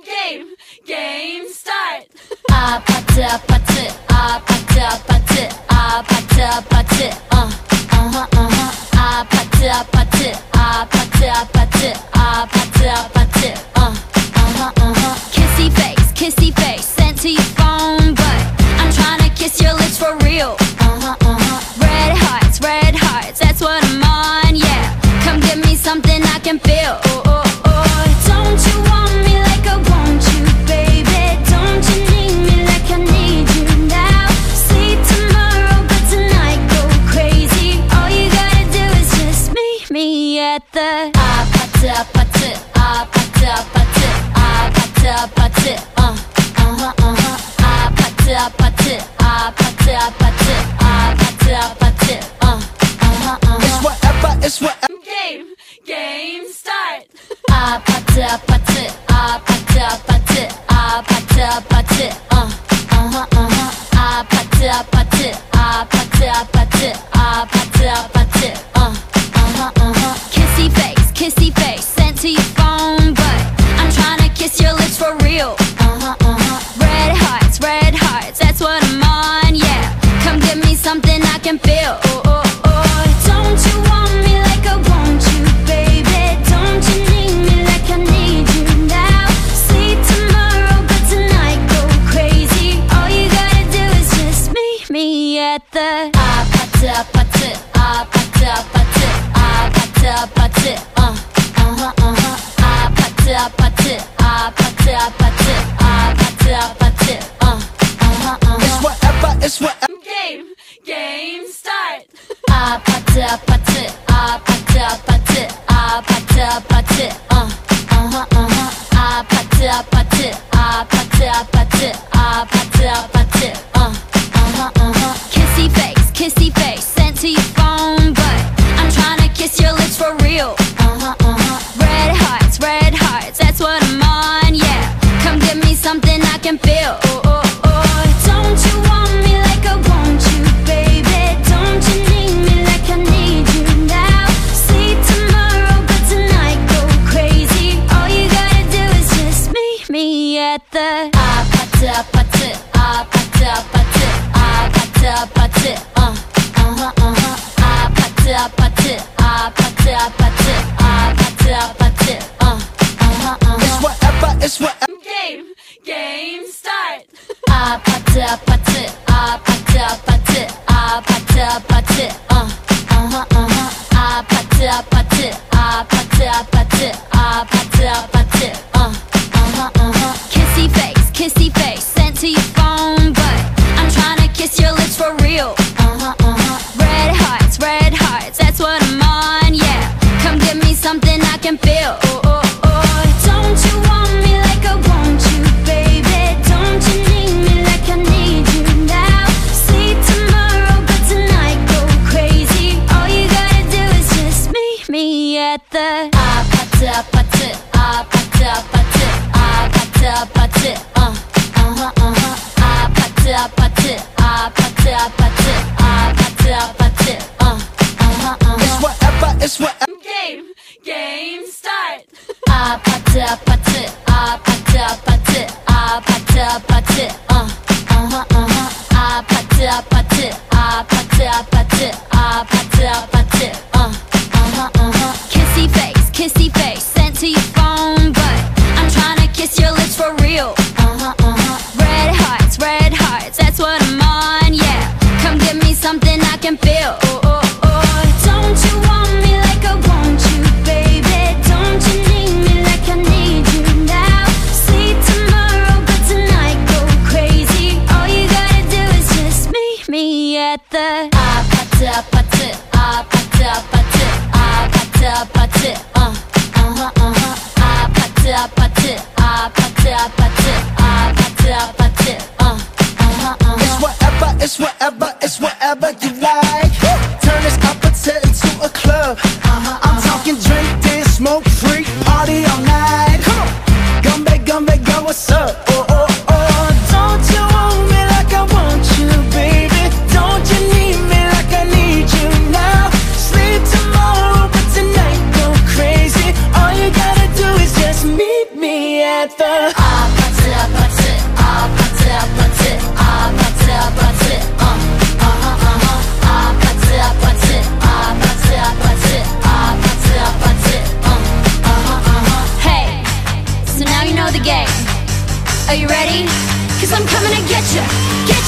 Game start. 아파트 아파트 아파트 아파트 아파트 아파트 아파트 아파트 아파트 아파트 아파트 아파트 kissy face sent to your phone, but I'm tryna kiss your lips for real. Red hearts, that's what I'm on, yeah. Come give me something I can feel. Don't you want me like I want you, baby? Don't you need me like I need you now? See tomorrow, but tonight go crazy. All you gotta do is just meet me at the 아파트 아파트 아파트 아파트 아파트 아파트 아파트 아파트 아파트 아파트 아파트 It's whatever. Game start. 아파트 아파트 아파트 아파트 아파트 아파트 아파트 아파트 아파트 아파트 아파트 아파트 kissy face sent to your phone, but I'm tryna kiss your lips for real. Red hearts, that's what I'm on, yeah. Come give me something I can feel. Don't you want me like I want you, baby? Don't you need me like I need you now? See tomorrow, but tonight go crazy. All you gotta do is just meet me at the 아파트 아파트 아파트 아파트 아파트 아파트 아파트 아파트 아파트 아파트 아파트 It's whatever. Game start. 아파트 아파트 아파트 아파트 아파트 아파트 아파트 아파트 아파트 아파트 아파트 아파트 kissy face sent to your phone, but I'm tryna kiss your lips for real. Red hearts, that's what I'm on, yeah. Come give me something I can feel. Don't you want me like I want you, baby? Don't you need me like I need you now? See tomorrow, but tonight go crazy. All you gotta do is just meet me at the 아파트 아파트 아파트 아파트 아파트 아파트 아파트 아파트 아파트 아파트 아파트 It's whatever. Game start. 아파트 아파트 아파트 아파트 아파트 아파트 아파트 아파트 아파트 아파트 아파트 아파트 kissy face sent to your phone, but I'm tryna kiss your lips for real. Red hearts, that's what I'm on, yeah. Come give me something I can feel. Don't you want me like I want you, baby? Don't you need me like I need you now? See tomorrow, but tonight go crazy. All you gotta do is just meet me at the 아파트 아파트 아파트 아파트 아파트 아파트 아파트 아파트 아파트 아파트 아파트 It's whatever. Game start. 아파트 아파트 아파트 아파트 아파트 아파트 아파트 아파트 아파트 아파트 아파트 아파트 kissy face sent to your phone, but I'm tryna kiss your lips for real. Red hearts, that's what I'm on, yeah. Come give me something I can feel. Don't you want me like I want you, baby? Don't you need me like I need you now? See tomorrow, but tonight go crazy. All you gotta do is just meet me at the 아파트 아파트 아파트 아파트 아파트 아파트 아파트 아파트 아파트 아파트 아파트 It's whatever you like. Turn this opposite into a club. I'm talking drink, dance, smoke, freak, party all night. Come back, go, what's up? Don't you want me like I want you, baby? Don't you need me like I need you now? Sleep tomorrow, but tonight go crazy. All you gotta do is just meet me at the me, 'cause I'm coming to get you, get